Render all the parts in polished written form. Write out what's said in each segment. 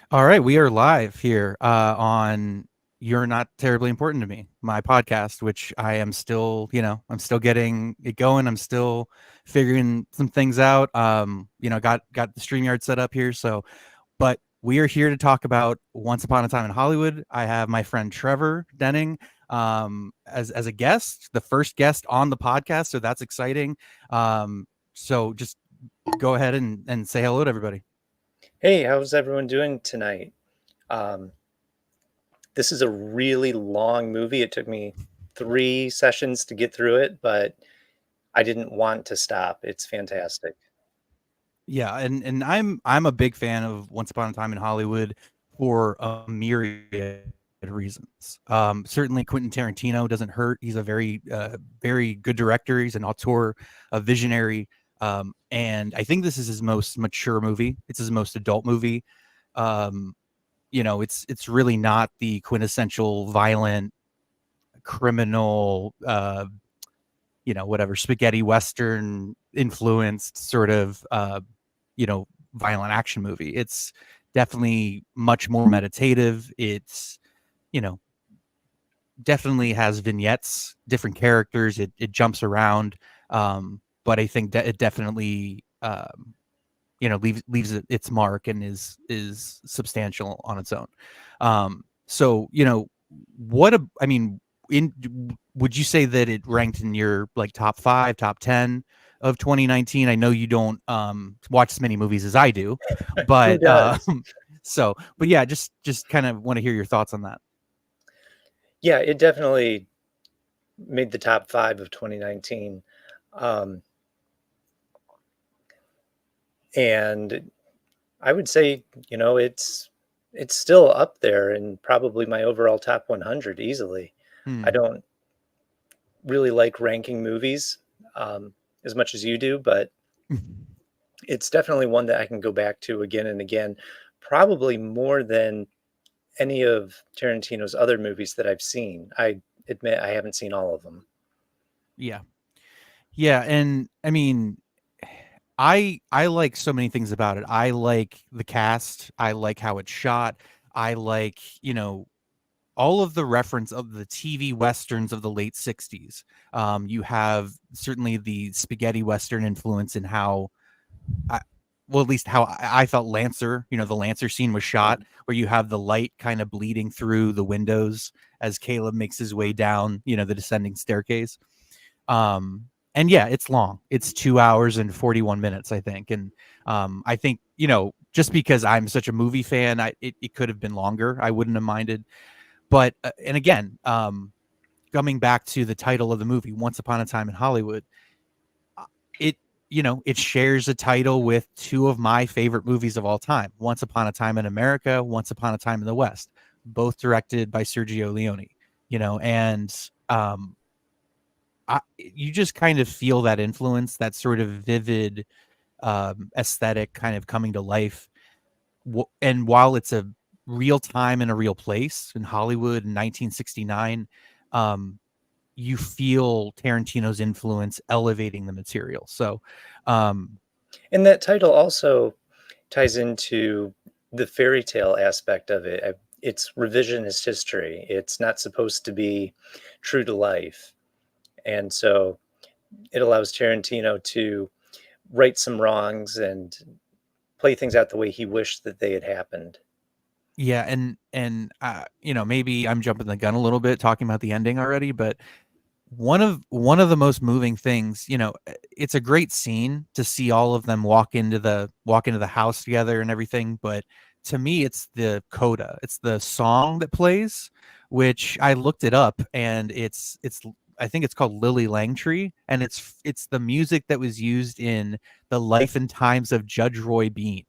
All right, we are live here on You're Not Terribly Important to Me, my podcast, which I am still, I'm still getting it going. I'm still figuring some things out. Got the StreamYard set up here, but we are here to talk about Once Upon a Time in Hollywood. I have my friend Trevor Denning as a guest, the first guest on the podcast, so that's exciting. So just go ahead and say hello to everybody. Hey, how's everyone doing tonight? Um, this is a really long movie. It took me 3 sessions to get through it, but I didn't want to stop. It's fantastic. Yeah, and I'm a big fan of Once Upon a Time in Hollywood for a myriad of reasons. Certainly Quentin Tarantino doesn't hurt. He's a very good director. He's an auteur, a visionary, and I think this is his most mature movie. It's his most adult movie. Um, it's really not the quintessential violent criminal, whatever spaghetti western influenced sort of violent action movie. It's definitely much more meditative. It's you know definitely has vignettes, different characters. It jumps around, but I think that it definitely leaves its mark and is substantial on its own. So I mean, in would you say that it ranked in your like top 5, top 10 of 2019? I know you don't watch as many movies as I do, Who but does? but yeah, just kind of want to hear your thoughts on that. Yeah, it definitely made the top five of 2019. Um, and I would say, it's still up there and probably my overall top 100 easily. I Hmm. don't really like ranking movies as much as you do, but it's definitely one that I can go back to again and again, probably more than any of Tarantino's other movies that I've seen. I admit I haven't seen all of them. Yeah. Yeah, and I mean, I like so many things about it. I like the cast. I like how it's shot. I like, all of the reference of the TV westerns of the late 60s. You have certainly the spaghetti western influence in how I, well, at least how I felt Lancer, the Lancer scene was shot, where you have the light kind of bleeding through the windows as Caleb makes his way down, the descending staircase. And yeah, it's long. It's 2 hours and 41 minutes, I think. And I think, just because I'm such a movie fan, it could have been longer. I wouldn't have minded. But and again, coming back to the title of the movie, Once Upon a Time in Hollywood, it it shares a title with two of my favorite movies of all time: Once Upon a Time in America, Once Upon a Time in the West, both directed by Sergio Leone. And you just kind of feel that influence, that sort of vivid aesthetic kind of coming to life. And while it's a real time and a real place in Hollywood in 1969, um, you feel Tarantino's influence elevating the material. So, um, And that title also ties into the fairy tale aspect of it. It's revisionist history. It's not supposed to be true to life. And so it allows Tarantino to right some wrongs and play things out the way he wished that they had happened. yeah, maybe I'm jumping the gun a little bit talking about the ending already, but one of the most moving things, it's a great scene to see all of them walk into the house together and everything, but to me it's the coda. It's the song that plays, which I looked it up, and it's I think it's called Lily Langtree, and it's the music that was used in The Life and Times of Judge Roy Bean.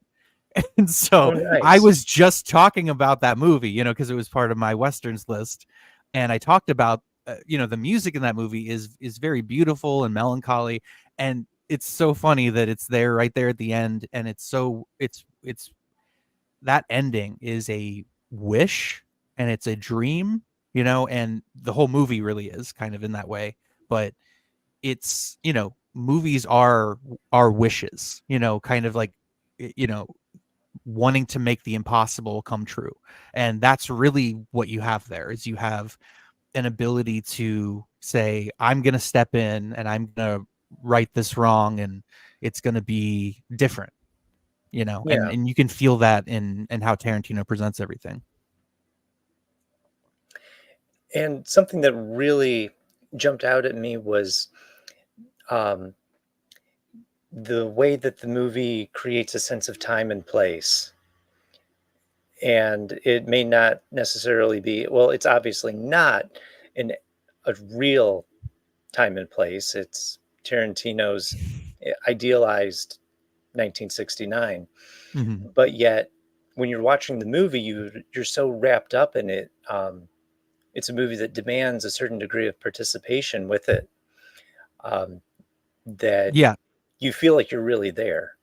And so Oh, I nice. was just talking about that movie, because it was part of my westerns list, and I talked about the music in that movie is very beautiful and melancholy, and it's so funny that it's there right there at the end, and it's that ending is a wish and it's a dream, and the whole movie really is kind of in that way, but it's movies are wishes, kind of like, you know wanting to make the impossible come true. And that's really what you have there is you have an ability to say, I'm going to step in and I'm going to right this wrong and it's going to be different, Yeah. and you can feel that in how Tarantino presents everything. And something that really jumped out at me was um, the way that the movie creates a sense of time and place. And it may not necessarily be, well, it's obviously not in a real time and place. It's Tarantino's idealized 1969. Hmm. But yet, when you're watching the movie, you're so wrapped up in it. It's a movie that demands a certain degree of participation with it, um, that Yeah. you feel like you're really there.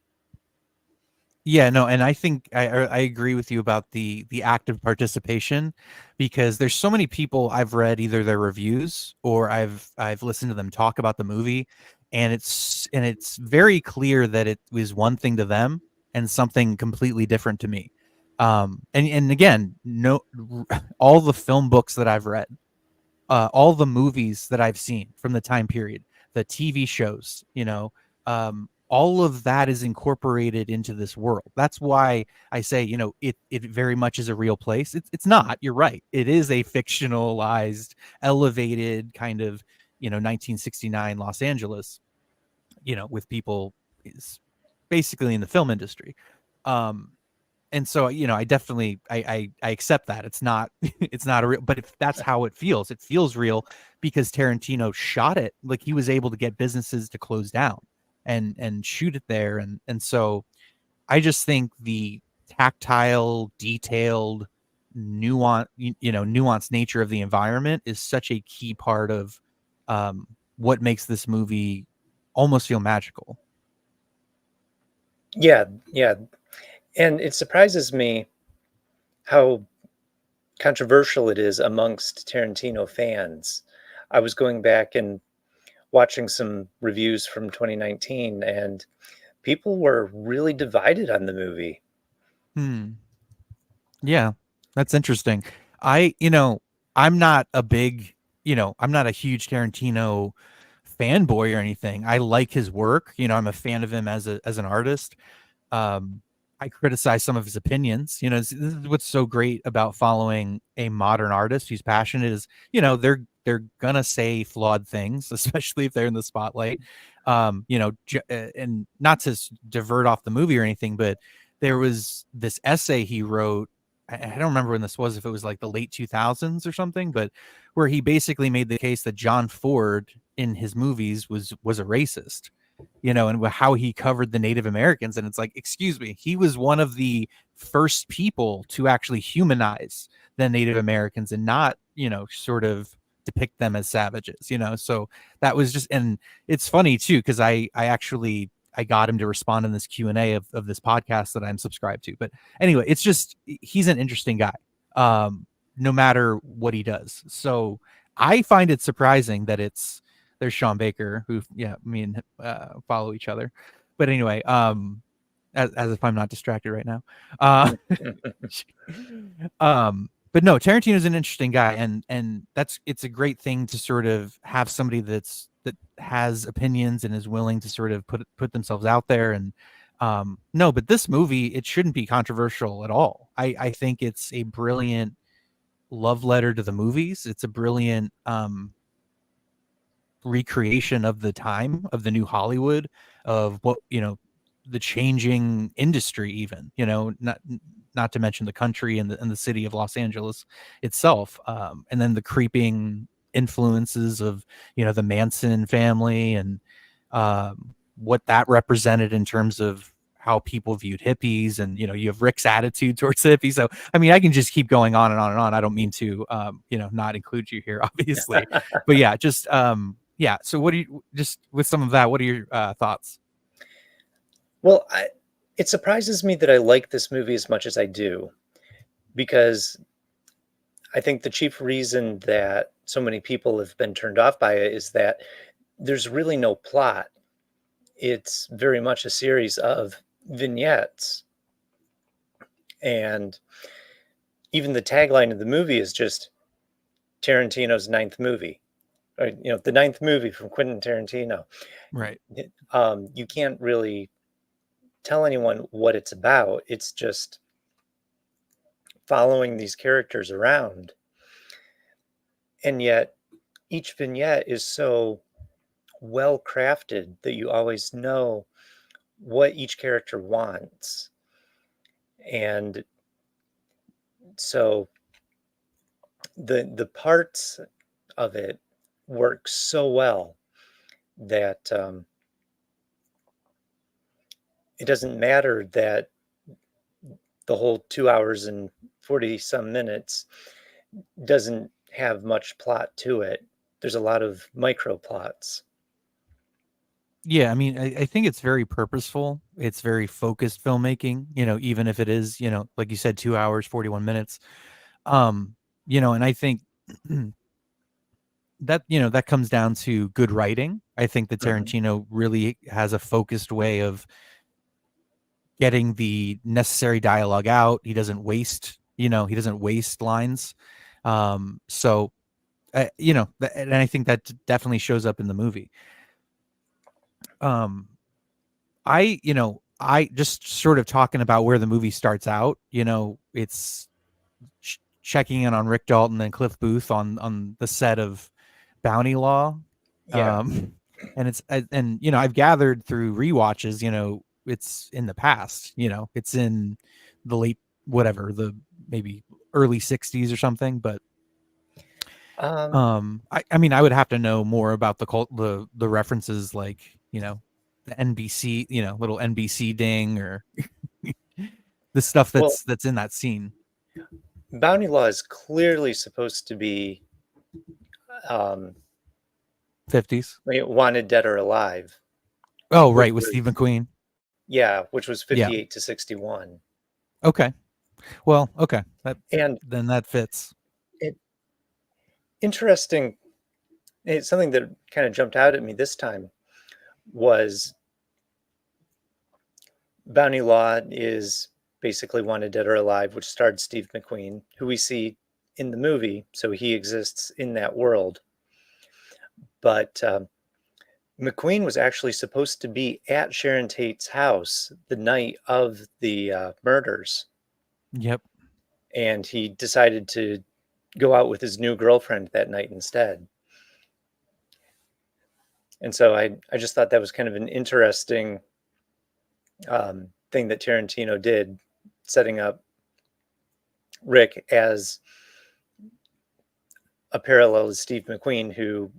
Yeah, no, and I think I agree with you about the active participation, because there's so many people I've read either their reviews or I've listened to them talk about the movie, and it's very clear that it was one thing to them and something completely different to me. And again, no, all the film books that I've read, all the movies that I've seen from the time period, the TV shows, all of that is incorporated into this world. That's why I say, it very much is a real place. It's not. You're right. It is a fictionalized, elevated kind of 1969 Los Angeles. With people is basically in the film industry. Um, and so I definitely I accept that it's not it's not a real, but if that's how it feels real because Tarantino shot it like he was able to get businesses to close down and shoot it there, and so I just think the tactile, detailed, nuanced nature of the environment is such a key part of um, what makes this movie almost feel magical. Yeah, yeah. And it surprises me how controversial it is amongst Tarantino fans. I was going back and watching some reviews from 2019, and people were really divided on the movie. Hmm. Yeah, that's interesting. I, you know, I'm not a big, I'm not a huge Tarantino fanboy or anything. I like his work. I'm a fan of him as an artist. um, I criticize some of his opinions. This is what's so great about following a modern artist who's passionate is, they're gonna say flawed things, especially if they're in the spotlight. And not to divert off the movie or anything, but there was this essay he wrote. I don't remember when this was, if it was like the late 2000s or something, but where he basically made the case that John Ford in his movies was a racist, and how he covered the Native Americans. And it's like, excuse me, he was one of the first people to actually humanize the Native Americans and not, sort of depict them as savages, So that was just, and it's funny too, because I got him to respond in this Q&A of this podcast that I'm subscribed to. But anyway, it's just, he's an interesting guy, no matter what he does. So I find it surprising that there's Sean Baker, who, yeah, me and follow each other. But anyway, as if I'm not distracted right now. Uh, but no, Tarantino's an interesting guy, and it's a great thing to sort of have somebody that has opinions and is willing to sort of put themselves out there. And no, but this movie, it shouldn't be controversial at all. I think it's a brilliant love letter to the movies. It's a brilliant recreation of the time of the new Hollywood, of what, the changing industry, even, not to mention the country and the city of Los Angeles itself, and then the creeping influences of, the Manson family, and what that represented in terms of how people viewed hippies. And you have Rick's attitude towards hippies. So I mean, I can just keep going on and on and on. I don't mean to not include you here, obviously, but yeah, just yeah. So what do you, just with some of that, what are your thoughts? Well, it surprises me that I like this movie as much as I do, because I think the chief reason that so many people have been turned off by it is that there's really no plot. It's very much a series of vignettes. And even the tagline of the movie is just Tarantino's ninth movie, or, the ninth movie from Quentin Tarantino. Right. You can't really tell anyone what it's about. It's just following these characters around. And yet each vignette is so well crafted that you always know what each character wants. And so the parts of it work so well that it doesn't matter that the whole 2 hours and 40 some minutes doesn't have much plot to it. There's a lot of micro plots. Yeah, I mean, I think it's very purposeful. It's very focused filmmaking, even if it is, like you said, 2 hours, 41 minutes. Um, and I think that, that comes down to good writing. I think that Mhm. Tarantino really has a focused way of getting the necessary dialogue out. He doesn't waste lines. So, and I think that definitely shows up in the movie. Um, I just sort of talking about where the movie starts out, it's checking in on Rick Dalton and Cliff Booth on the set of Bounty Law. Yeah. Um, and I've gathered through rewatches, it's in the past, it's in the late, whatever, the maybe early 60s or something. But Um, I mean, I would have to know more about the references, like, the NBC, little NBC ding, or the stuff well, that's in that scene. Bounty Law is clearly supposed to be um, 50s. Wanted Dead or Alive, Oh, which right, with Steve was, McQueen. yeah, which was Yeah. 58 to 61. Okay. Well, okay. And Then that fits. it interesting, it's something that kind of jumped out at me this time was Bounty Law is basically Wanted Dead or Alive, which starred Steve McQueen, who we see in the movie, so he exists in that world. But McQueen was actually supposed to be at Sharon Tate's house the night of the murders, Yep. and he decided to go out with his new girlfriend that night instead. And so I just thought that was kind of an interesting thing that Tarantino did, setting up Rick as a parallel to Steve McQueen, who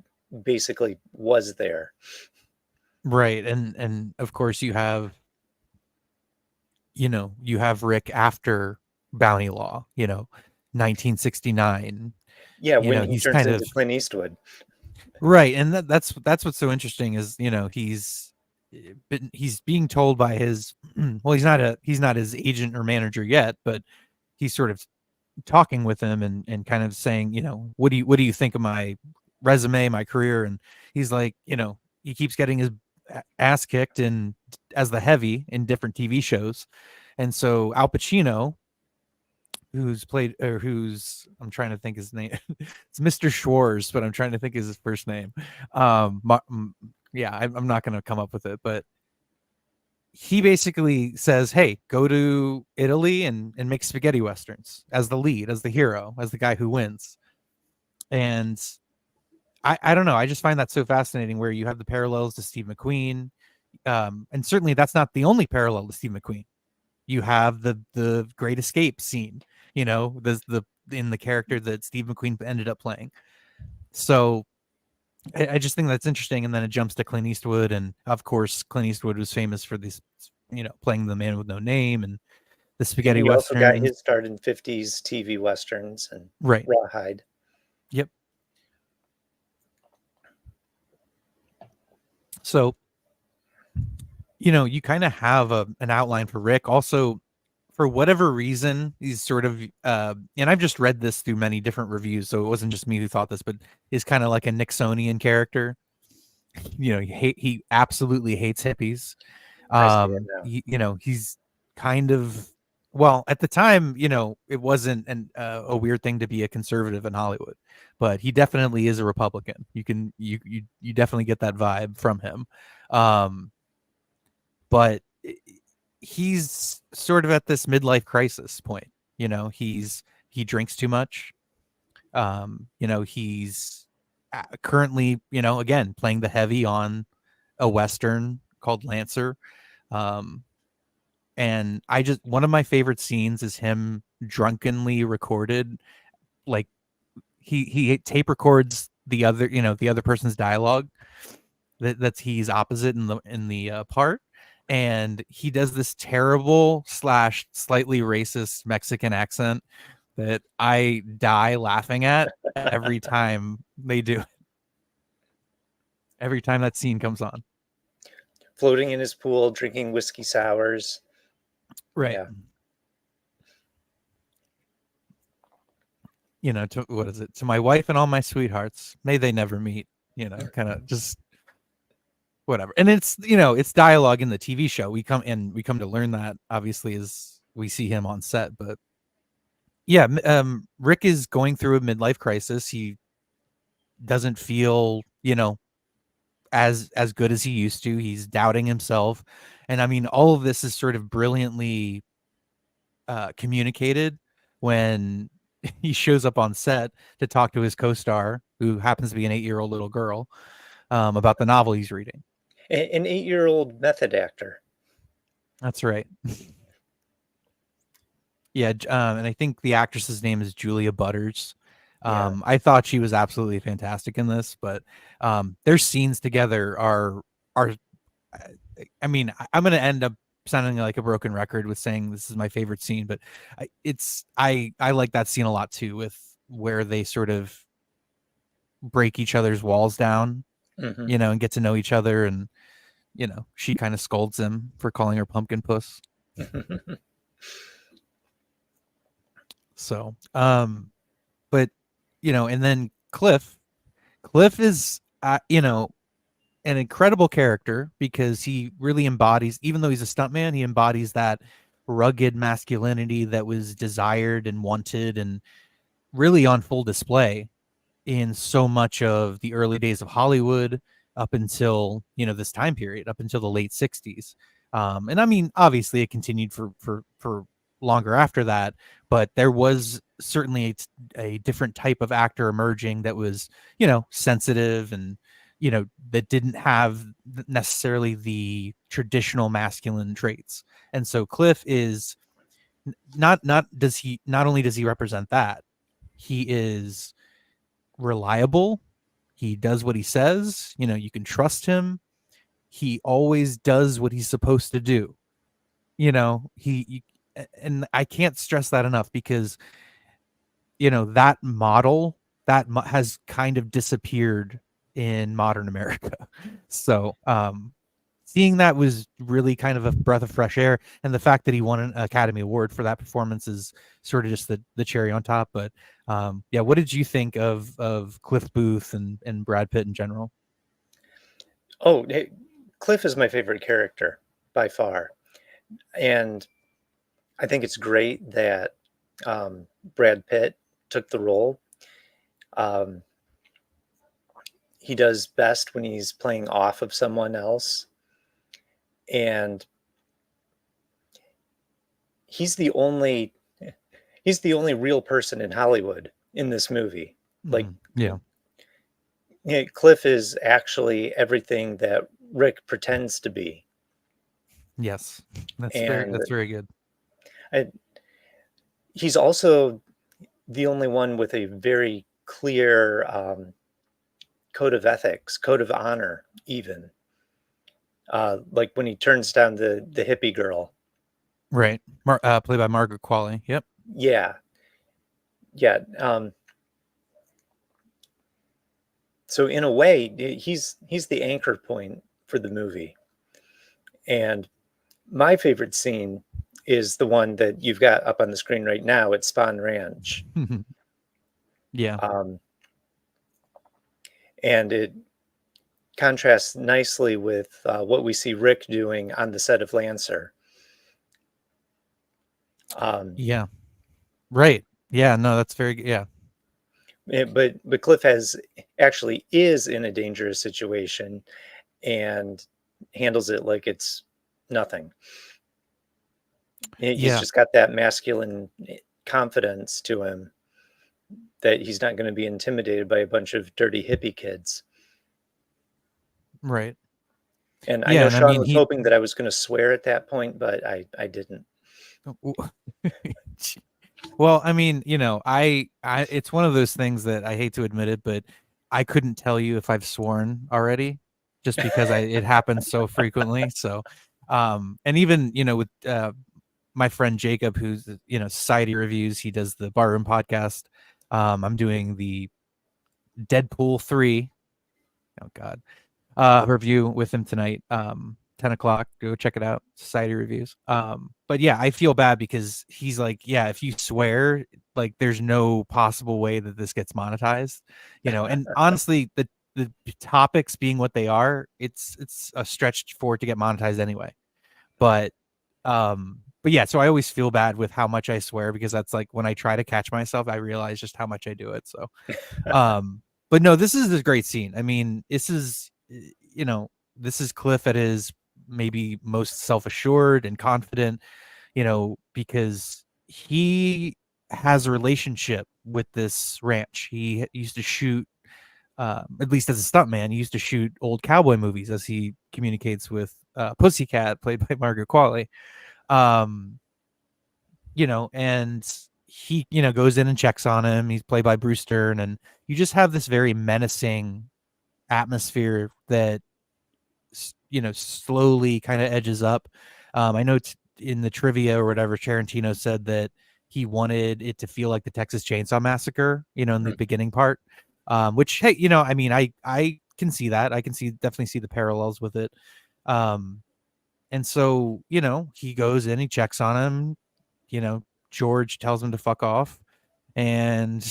basically was there. Right. And of course you have Rick after Bounty Law, 1969. Yeah, when he He's turns kind of into Clint Eastwood. right, and that's what's so interesting is, he's being told by his well, he's not his agent or manager yet, but he's sort of talking with him and kind of saying, what do you think of my resume, my career? And he's like, he keeps getting his ass kicked in as the heavy in different TV shows. And so Al Pacino, who's I'm trying to think his name. It's Mr. Schwartz, but I'm trying to think his first name. Yeah, I'm not going to come up with it, but he basically says, "Hey, go to Italy and make spaghetti westerns as the lead, as the hero, as the guy who wins." And I don't know. I just find that so fascinating, where you have the parallels to Steve McQueen, and certainly that's not the only parallel to Steve McQueen. You have the Great Escape scene, the in the character that Steve McQueen ended up playing. So I just think that's interesting. And then it jumps to Clint Eastwood, and of course Clint Eastwood was famous for these, playing the man with no name and the And spaghetti he also got westerns. his start in 50s TV westerns and Right. Rawhide. Yep. So you kind of have an outline for Rick. Also, for whatever reason, he's sort of and I've just read this through many different reviews, so it wasn't just me who thought this, but is kind of like a Nixonian character. He absolutely hates hippies. I see it now. He's kind of Well, at the time, it wasn't a weird thing to be a conservative in Hollywood, but he definitely is a Republican. You definitely get that vibe from him. Um, but he's sort of at this midlife crisis point. He drinks too much. He's currently, again, playing the heavy on a Western called Lancer. Um, and one of my favorite scenes is him drunkenly recorded, like he tape records the other person's dialogue that's he's opposite in the part, and he does this terrible slash slightly racist Mexican accent that I die laughing at every time they do every time that scene comes on. Floating in his pool, drinking whiskey sours. Right. Yeah. What is it? To my wife and all my sweethearts, may they never meet. Kind of just whatever. And it's dialogue in the TV show. We come to learn that obviously as we see him on set. But yeah, Rick is going through a midlife crisis. He doesn't feel as good as he used to. He's doubting himself, and I mean all of this is sort of brilliantly communicated when he shows up on set to talk to his co-star, who happens to be an 8-year-old little girl, about the novel he's reading. An 8-year-old method actor. That's right. Yeah, and I think the actress's name is Julia Butters. Yeah. I thought she was absolutely fantastic in this, but their scenes together are. I mean, I'm going to end up sounding like a broken record with saying this is my favorite scene, but I like that scene a lot too, with where they sort of break each other's walls down, Hmm. and get to know each other, and she kind of scolds him for calling her pumpkin puss. So, but and then Cliff is an incredible character because he really embodies, even though he's a stuntman, he embodies that rugged masculinity that was desired and wanted and really on full display in so much of the early days of Hollywood up until this time period, up until the late 60s. And I mean, obviously it continued for longer after that, but there was certainly a different type of actor emerging that was sensitive and that didn't have necessarily the traditional masculine traits. And so Cliff is not only does he represent that, he is reliable. He does what he says. You can trust him. He always does what he's supposed to do. And I can't stress that enough because that model has kind of disappeared in modern America. So, seeing that was really kind of a breath of fresh air, and the fact that he won an Academy Award for that performance is sort of just the cherry on top. But yeah, what did you think of Cliff Booth and Brad Pitt in general? Oh, hey, Cliff is my favorite character by far. And I think it's great that Brad Pitt took the role. Um, he does best when he's playing off of someone else. And he's the only he's the only real person in Hollywood in this movie. Like, Yeah. Cliff is actually everything that Rick pretends to be. Yes. And That's very good. I, he's also the only one with a very clear code of ethics, code of honor, even. Like when he turns down the hippie girl. Right. Played by Margaret Qualley. Yep. Yeah, yeah. So in a way, he's the anchor point for the movie. And my favorite scene is the one that you've got up on the screen right now at Spahn Ranch. Yeah. Um, and it contrasts nicely with what we see Rick doing on the set of Lancer. Um, Yeah. Right. Yeah, no, that's very yeah. but Cliff has actually is in a dangerous situation and handles it like it's nothing. He's Yeah, just got that masculine confidence to him that he's not going to be intimidated by a bunch of dirty hippie kids. right. And I Yeah, know and I Sean mean was he hoping that I was going to swear at that point, but I didn't. well, I mean, I it's one of those things that I hate to admit it, but I couldn't tell you if I've sworn already just because it happens so frequently. So, and even, with my friend Jacob, who's, Society Reviews, he does the Barroom podcast. I'm doing the Deadpool 3. Oh God. Review with him tonight. 10 o'clock. Go check it out. Society Reviews. But yeah, I feel bad because he's like, yeah, if you swear, like, there's no possible way that this gets monetized, And honestly, the topics being what they are, it's a stretch for it to get monetized anyway. But but yeah, so I always feel bad with how much I swear because that's like when I try to catch myself, I realize just how much I do it. So but no, this is a great scene. I mean, you know, this is Cliff at his maybe most self-assured and confident, because he has a relationship with this ranch. He used to shoot, at least as a stuntman, he used to shoot old cowboy movies as he communicates with Pussycat, played by Margaret Qualley. Um, and he, goes in and checks on him. He's played by Bruce Dern, and you just have this very menacing atmosphere that slowly kind of edges up. I know in the trivia or whatever, Tarantino said that he wanted it to feel like the Texas Chainsaw Massacre, in the beginning part. Which, hey, I mean, I can see that. I can definitely see the parallels with it. Um, and so, he goes in, he checks on him. George tells him to fuck off, and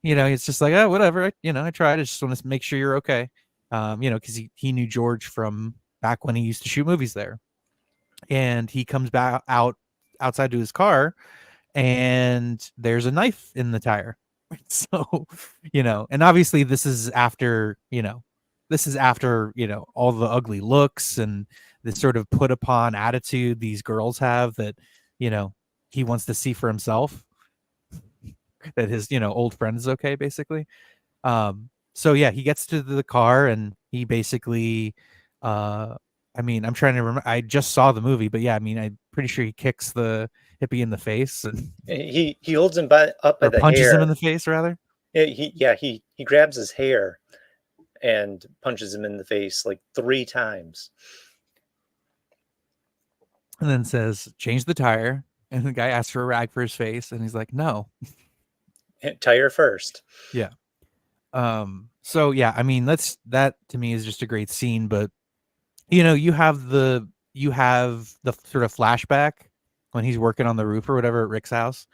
it's just like, oh, whatever. I tried. I just want to make sure you're okay. Because he knew George from back when he used to shoot movies there. And he comes back outside to his car, and there's a knife in the tire. So, and obviously this is after, all the ugly looks and the sort of put upon attitude these girls have that, you know, he wants to see for himself that his, old friend is okay, basically. So yeah, he gets to the car and he basically, uh, I mean, I'm trying to remember. I just saw the movie, but yeah, I mean, I'm pretty sure he kicks the hippie in the face and He holds him up by or the punches him in hair. the face rather, He grabs his hair and punches him in the face like 3 times. and then says, "Change the tire." And the guy asks for a rag for his face, and he's like, "No." Tire first. Yeah. So yeah, I mean, that to me is just a great scene, but you have the sort of flashback when he's working on the roof or whatever at Rick's house,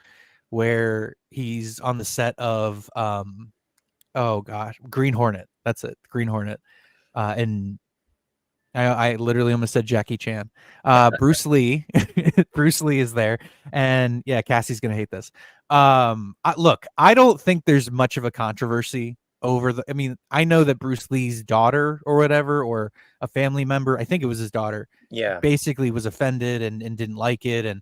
where he's on the set of oh gosh, Green Hornet. That's it, Green Hornet. And I literally almost said Jackie Chan. Bruce Lee, Bruce Lee is there, and yeah, Cassie's gonna hate this. Look, I don't think there's much of a controversy over the. I mean, I know that Bruce Lee's daughter or whatever, or a family member, I think it was his daughter, Yeah. basically was offended and didn't like it. And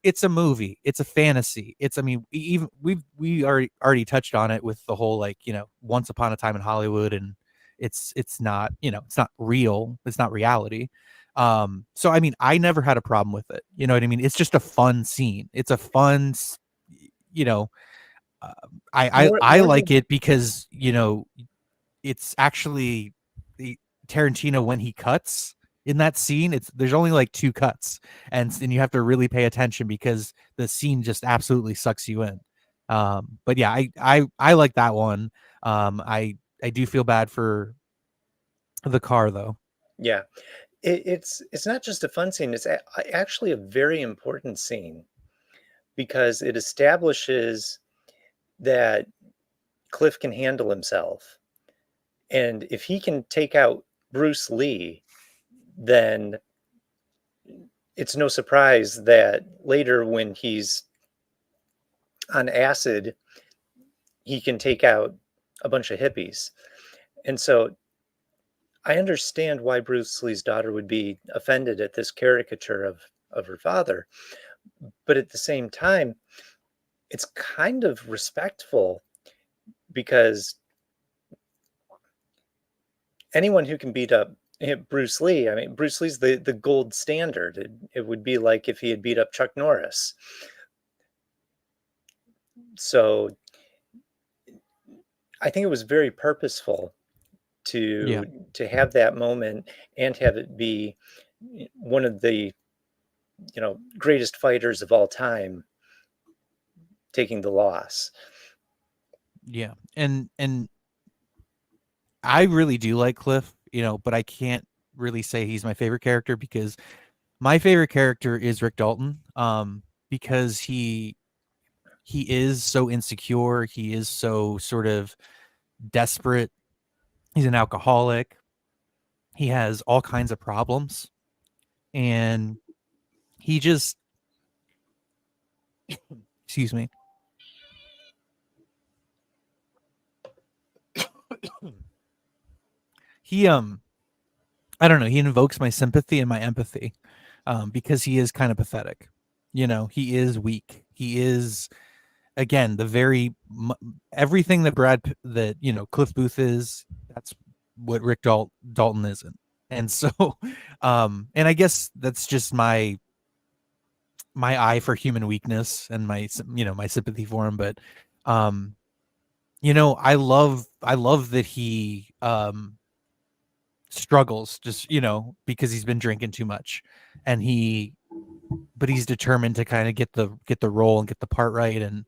it's a movie, it's a fantasy. I mean, even we already touched on it with the whole, like, Once Upon a Time in Hollywood, and it's not, it's not real, it's not reality. So I mean, I never had a problem with it, you know what I mean? It's just a fun scene, it's a fun you know uh, I More like than it because, it's actually the Tarantino, when he cuts in that scene, there's only like two cuts, and you have to really pay attention because the scene just absolutely sucks you in. But yeah, I like that one. I do feel bad for the car though. yeah. It's not just a fun scene. It's actually a very important scene because it establishes that Cliff can handle himself, and if he can take out Bruce Lee, then it's no surprise that later when he's on acid, he can take out a bunch of hippies. And so I understand why Bruce Lee's daughter would be offended at this caricature of her father, but at the same time, it's kind of respectful because anyone who can beat up Bruce Lee, I mean, Bruce Lee's the gold standard. It would be like if he had beat up Chuck Norris. So I think it was very purposeful Yeah. to have that moment and have it be one of the greatest fighters of all time taking the loss. Yeah. And I really do like Cliff, but I can't really say he's my favorite character because my favorite character is Rick Dalton. Because he is so insecure, he is so sort of desperate. He's an alcoholic. He has all kinds of problems, and he just excuse me. He I don't know, he invokes my sympathy and my empathy, because he is kind of pathetic. He is weak. He is, again, the very everything that Cliff Booth is. That's what Dalton isn't. And so, and I guess that's just my eye for human weakness and my sympathy for him. But, um, I love that he struggles just because he's been drinking too much, and but he's determined to kind of get the role and get the part right, and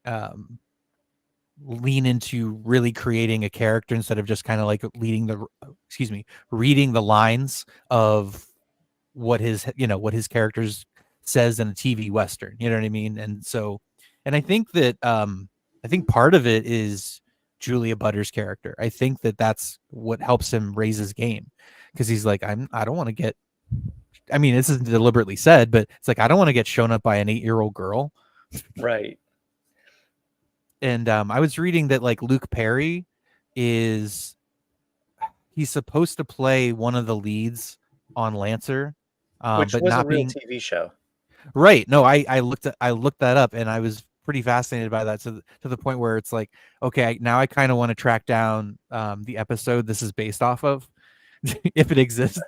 um lean into really creating a character instead of just kind of like reading the lines of what his characters says in a TV Western. You know what I mean? And so, and I think part of it is Julia Butters' character. I think that that's what helps him raise his game, because he's like, I don't want to get. I mean, this isn't deliberately said, but it's like, I don't want to get shown up by an 8-year-old girl. Right. And I was reading that like Luke Perry is he's supposed to play one of the leads on Lancer, Which but was a not real being TV show. right. No, I looked that up, and I was pretty fascinated by that, to the point where it's like, okay, now I kind of want to track down the episode this is based off of, if it exists.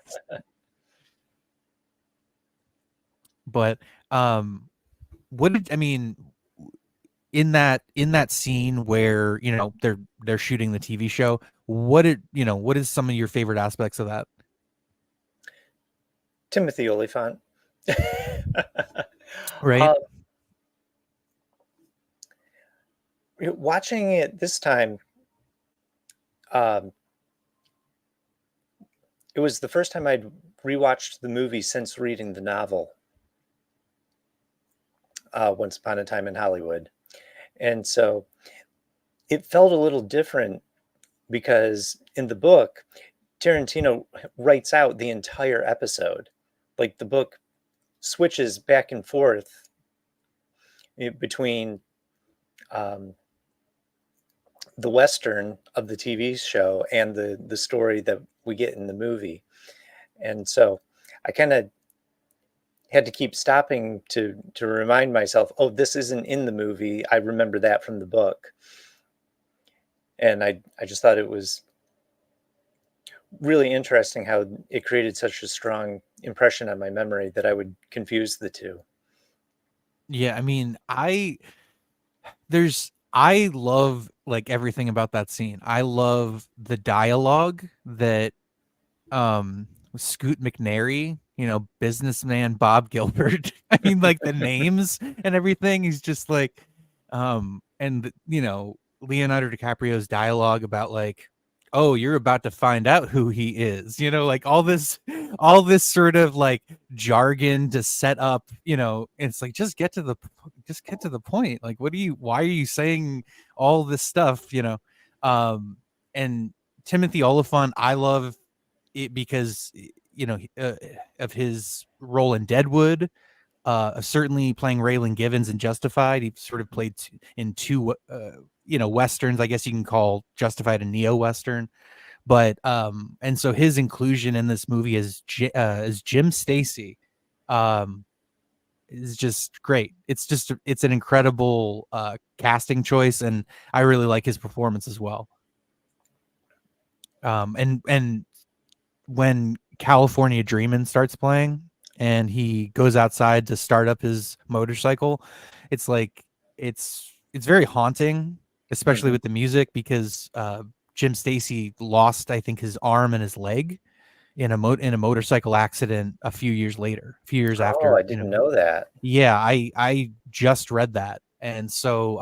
But what did I mean in that scene where they're shooting the TV show? What is some of your favorite aspects of that? Timothy Olyphant. Right. uh, Watching it this time, um, it was the first time I'd rewatched the movie since reading the novel, Once Upon a Time in Hollywood. And so it felt a little different because in the book, Tarantino writes out the entire episode. Like the book switches back and forth between um, the Western of the TV show and the story that we get in the movie. And so I kind of had to keep stopping to remind myself, oh, this isn't in the movie. I remember that from the book. And I just thought it was really interesting how it created such a strong impression on my memory that I would confuse the two. Yeah, I mean, I love like everything about that scene. I love the dialogue that Scoot McNairy, businessman Bob Gilbert. I mean, like the names and everything. He's just like, and Leonardo DiCaprio's dialogue about like, oh, you're about to find out who he is. Like all this sort of like jargon to set up. It's like, just get to the point. Like, why are you saying all this stuff? Um, and Timothy Oliphant, I love it because of his role in Deadwood. Certainly playing Raylan Givens in Justified. He sort of played in two, westerns. I guess you can call Justified a neo western. But and so his inclusion in this movie as Jim Stacy, um, is just great. It's an incredible casting choice, and I really like his performance as well. And when California Dreamin' starts playing and he goes outside to start up his motorcycle, it's like it's very haunting, especially Mhm. with the music, because Jim Stacy lost, I think, his arm and his leg in a motorcycle accident a few years later, a few years Oh, after, I didn't know that. yeah, I just read that. And so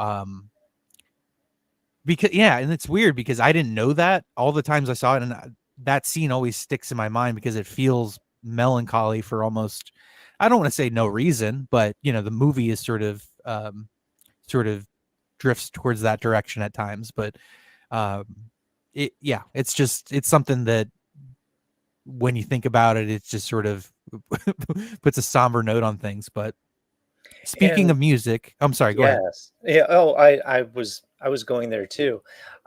because yeah, and it's weird because I didn't know that all the times I saw it, and that scene always sticks in my mind because it feels melancholy for almost, I don't want to say no reason, but the movie is sort of drifts towards that direction at times. But um it's something that when you think about it, it's just sort of puts a somber note on things. But speaking And of music, I'm sorry, go ahead. yes. Yeah, oh, I was going there too.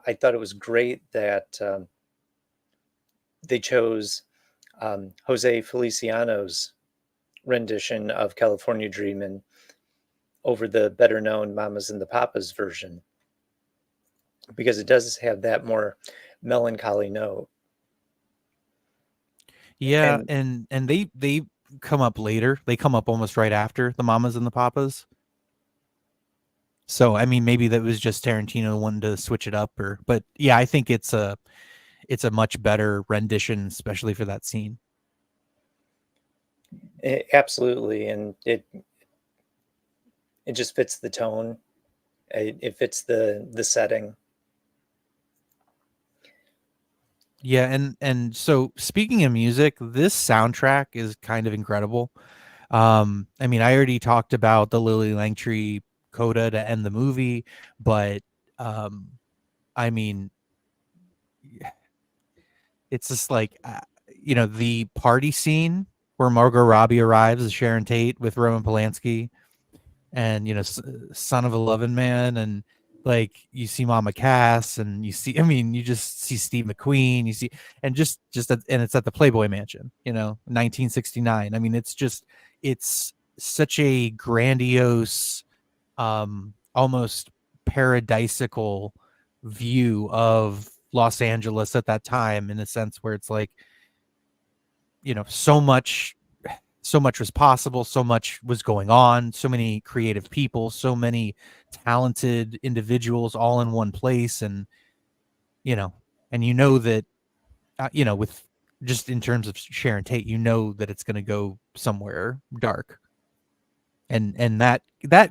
I thought it was great that, they chose, Jose Feliciano's rendition of California Dreamin' over the better-known Mamas and the Papas version, because it does have that more melancholy note. Yeah, And and they come up later. They come up almost right after the Mamas and the Papas. So I mean, maybe that was just Tarantino wanting to switch it up, but yeah, I think it's a much better rendition, especially for that scene. absolutely, and it just fits the tone. It fits the setting. Yeah, and so speaking of music, this soundtrack is kind of incredible. I mean, I already talked about the Lily Langtry coda to end the movie, but um, I mean, it's just like the party scene where Margot Robbie arrives as Sharon Tate with Roman Polanski, and son of a loving man, and like you see Mama Cass, and I mean, you just see Steve McQueen, you see, and and it's at the Playboy Mansion, 1969. I mean, it's such a grandiose, almost paradisical view of Los Angeles at that time, in a sense where it's like, so much was possible, so much was going on, so many creative people, so many talented individuals all in one place. And you know that with just in terms of Sharon Tate, that it's going to go somewhere dark, and that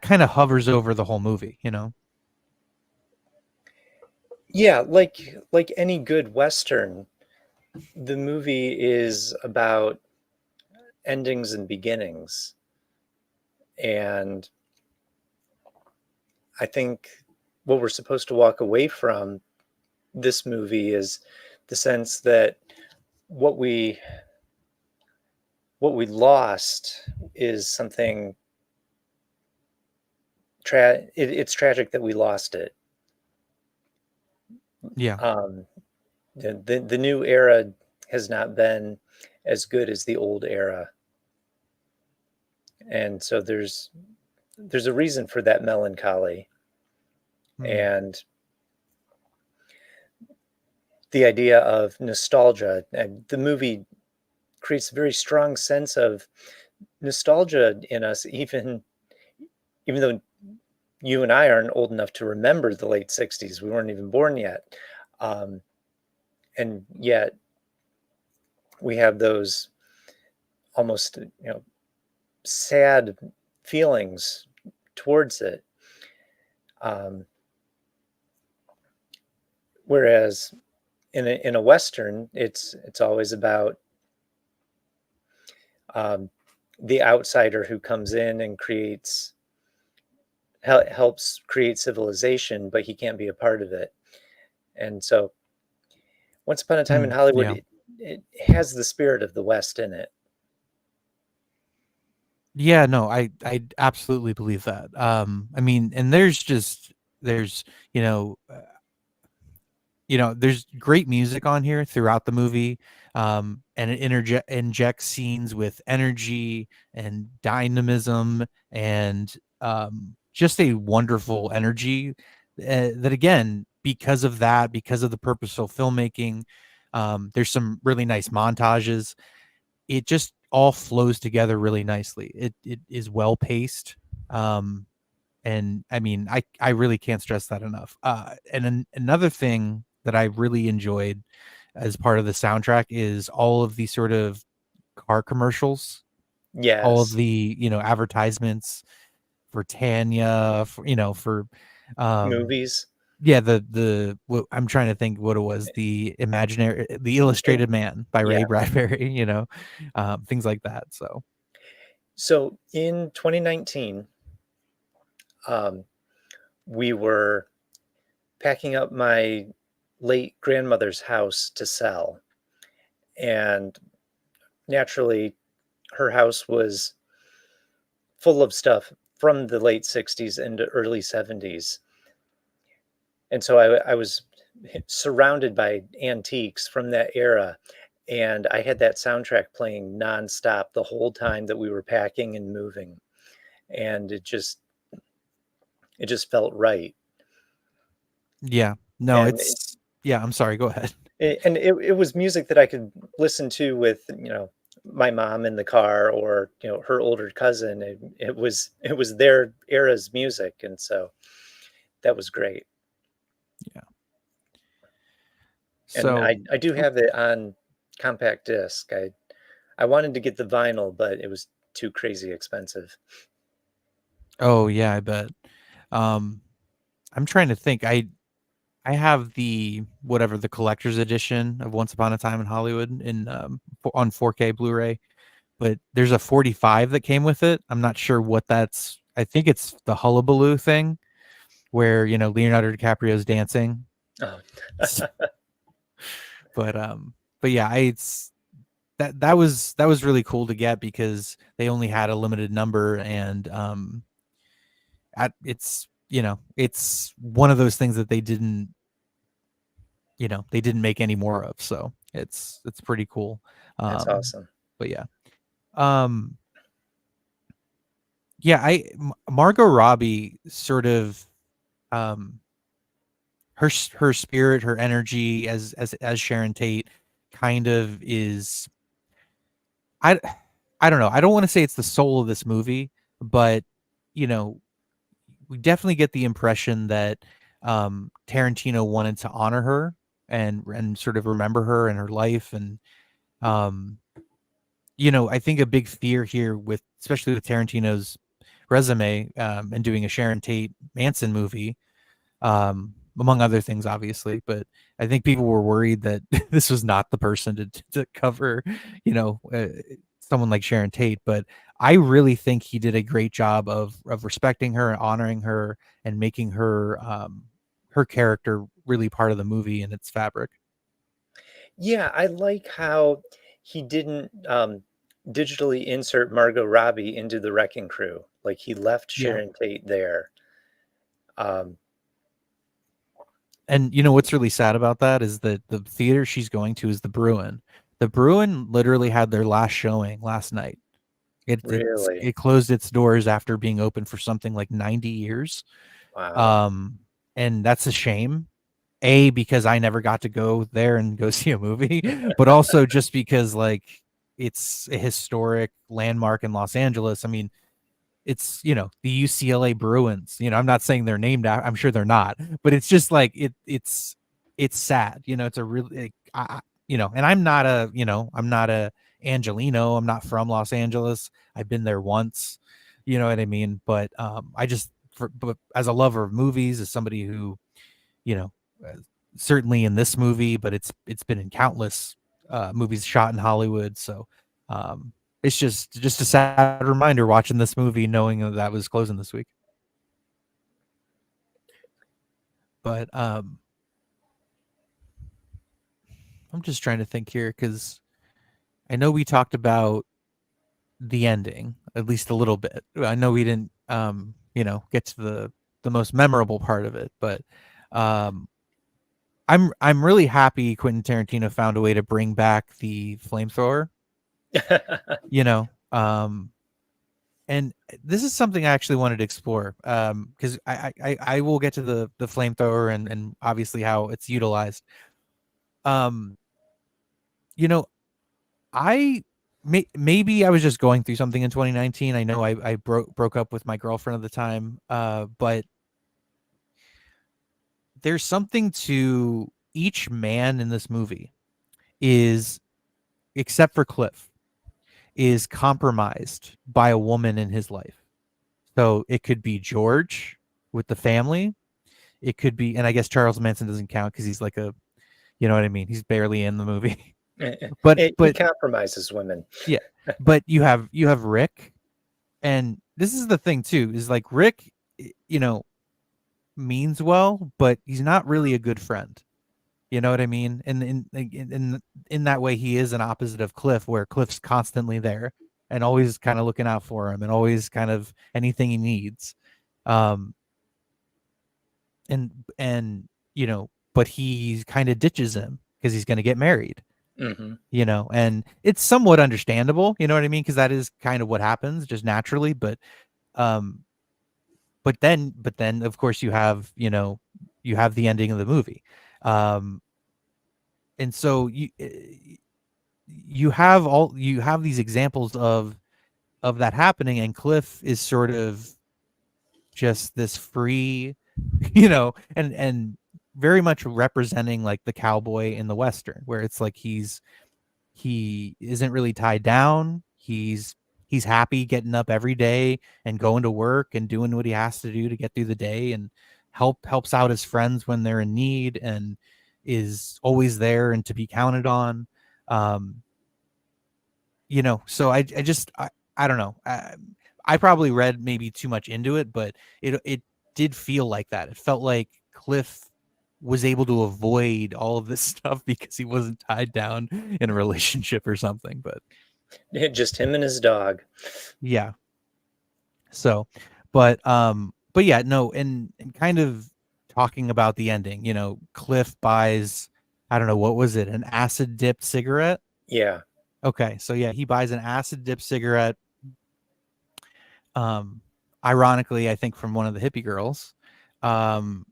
kind of hovers over the whole movie. Yeah, like any good Western, the movie is about endings and beginnings. And I think what we're supposed to walk away from this movie is the sense that what we what we lost is something it's tragic that we lost it. Yeah. Um, the new era has not been as good as the old era, and so there's a reason for that melancholy. Hmm. And the idea of nostalgia, and the movie creates a very strong sense of nostalgia in us, even though you and I aren't old enough to remember the late 60s. We weren't even born yet. Um, and yet we have those almost, sad feelings towards it. Um, whereas in a Western, it's always about, um, the outsider who comes in and helps create civilization, but he can't be a part of it. And so, Once Upon a Time in Hmm. Hollywood, Yeah. it has the spirit of the West in it. Yeah, no, I absolutely believe that. I mean, and there's you know there's great music on here throughout the movie, and it injects scenes with energy and dynamism and just a wonderful energy that again, because of the purposeful filmmaking, there's some really nice montages. It just all flows together really nicely. It is well paced. Um, and I mean, I really can't stress that enough. Another thing that I really enjoyed as part of the soundtrack is all of the sort of car commercials, all of Yes, the advertisements for Tanya, for um movies. yeah, I'm trying to think what it was, the And Illustrated Man by Ray yeah. Bradbury, things like that. So So in 2019, um, we were packing up my late grandmother's house to sell. And naturally, her house was full of stuff from the late 60s into early 70s. And so I was surrounded by antiques from that era. And I had that soundtrack playing nonstop the whole time that we were packing and moving. And it just felt right. yeah, no, And it's yeah. I'm sorry. Go ahead. it was music that I could listen to with, my mom in the car or, her older cousin. It was their era's music, and so that was great. Yeah. And So I do have it on compact disc. I wanted to get the vinyl, but it was too crazy expensive. oh yeah, I bet. Um, I'm trying to think. I have the collector's edition of Once Upon a Time in Hollywood on 4K Blu-ray, but there's a 45 that came with it. I'm not sure what that's. I think it's the Hullabaloo thing where Leonardo DiCaprio's dancing. Oh, But but yeah, it's that was really cool to get because they only had a limited number, and it's one of those things that they didn't make any more of, so it's pretty cool. that's awesome. But yeah, um yeah, Margot Robbie sort of, um her spirit, her energy as Sharon Tate kind of is. I don't know, I don't want to say it's the soul of this movie, but you know we definitely get the impression that Tarantino wanted to honor her and sort of remember her and her life. And um, I think a big fear here, with especially with Tarantino's resume, and doing a Sharon Tate Manson movie, among other things, obviously. But I think people were worried that this was not the person to cover, you know, uh, someone like Sharon Tate. But I really think he did a great job of respecting her and honoring her and making her character really part of the movie and its fabric. Yeah, I like how he didn't digitally insert Margot Robbie into the wrecking crew. Like he left Yeah. Sharon Tate there. Um, And what's really sad about that is that the theater she's going to is the Bruin. The Bruin literally had their last showing last night. really? It closed its doors after being open for something like 90 years. Wow. Um, and that's a shame. A, because I never got to go there and go see a movie, but also just because like it's a historic landmark in Los Angeles. I mean, it's the UCLA Bruins. I'm not saying they're named after, I'm sure they're not, but it's just like it's sad. It's a really like, and I'm not a Angelino. I'm not from Los Angeles. I've been there once. You know what I mean? But but as a lover of movies, as somebody who you know uh, certainly in this movie, but it's been in countless movies shot in Hollywood. So um, it's just a sad reminder watching this movie, knowing that was closing this week. But I'm just trying to think here because I know we talked about the ending at least a little bit. I know we didn't, get to the most memorable part of it, but um, I'm really happy Quentin Tarantino found a way to bring back the flamethrower. You know, and this is something I actually wanted to explore because I will get to the flamethrower and obviously how it's utilized. Um, you know, I maybe I was just going through something in 2019. I know I broke up with my girlfriend at the time, but there's something to each man in this movie is except for Cliff is compromised by a woman in his life. So it could be George with the family. It could be, and I guess Charles Manson doesn't count because he's like a, you know what I mean. He's barely in the movie, but He compromises women. yeah, but you have Rick, and this is the thing too is like Rick, you know, means well, but he's not really a good friend. You know what I mean? And in that way, he is an opposite of Cliff, where Cliff's constantly there and always kind of looking out for him and always kind of anything he needs. Um, but he kind of ditches him because he's going to get married. Hmm. And it's somewhat understandable. You know what I mean? Because that is kind of what happens just naturally. Um, but then of course you have the ending of the movie. Um, and so you have these examples of that happening, and Cliff is sort of just this free, and very much representing like the cowboy in the western, where it's like he isn't really tied down. He's happy getting up every day and going to work and doing what he has to do to get through the day, and helps out his friends when they're in need, and is always there and to be counted on. Um, so I don't know. I probably read maybe too much into it, but it did feel like that. It felt like Cliff was able to avoid all of this stuff because he wasn't tied down in a relationship or something. But Just him and his dog. yeah. So, but yeah, no, and kind of talking about the ending, Cliff buys, I don't know, what was it, an acid dipped cigarette? Yeah. Okay, so yeah, he buys an acid dipped cigarette. Um, Ironically, I think from one of the hippie girls. Um,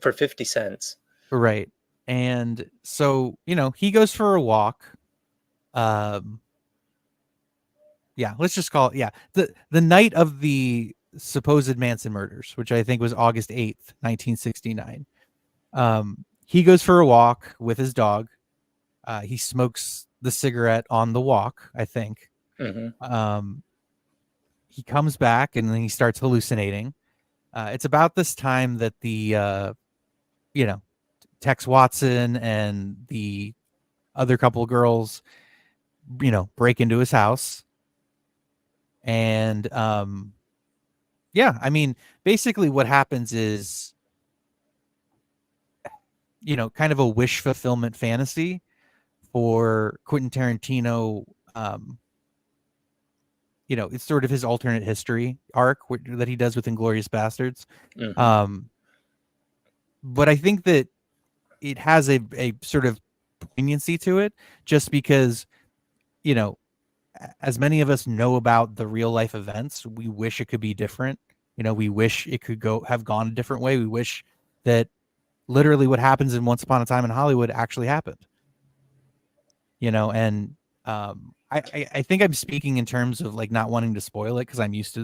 For 50 cents. right. And so, he goes for a walk. Um, yeah, let's just call it, yeah. The night of the supposed Manson murders, which I think was August 8th, 1969. He goes for a walk with his dog. He smokes the cigarette on the walk, I think. Hmm. Um, he comes back and then he starts hallucinating. It's about this time that you know, Tex Watson and the other couple of girls, break into his house. And yeah, I mean, basically what happens is, kind of a wish fulfillment fantasy for Quentin Tarantino. It's sort of his alternate history arc that he does with Inglorious Bastards. Hmm. Um, but I think that it has a sort of poignancy to it just because, you know, as many of us know about the real life events, we wish it could be different. We wish it could have gone a different way. We wish that literally what happens in Once Upon a Time in Hollywood actually happened. And I think I'm speaking in terms of like not wanting to spoil it because I'm used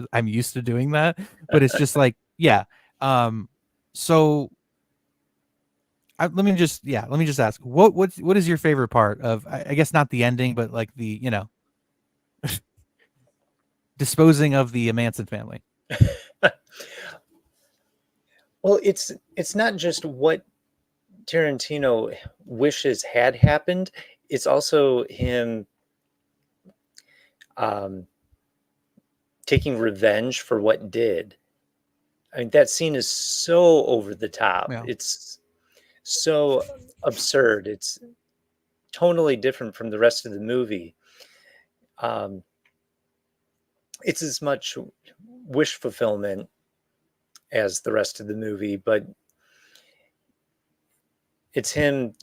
to doing that. But it's just like, yeah. So let me just ask, what is your favorite part of, I guess not the ending, but like the disposing of the Manson family. Well, it's not just what Tarantino wishes had happened. It's also him um, taking revenge for what did. I mean, that scene is so over the top. Yeah. It's so absurd. tonally different from the rest of the movie. Um, it's as much wish fulfillment as the rest of the movie, but it's him,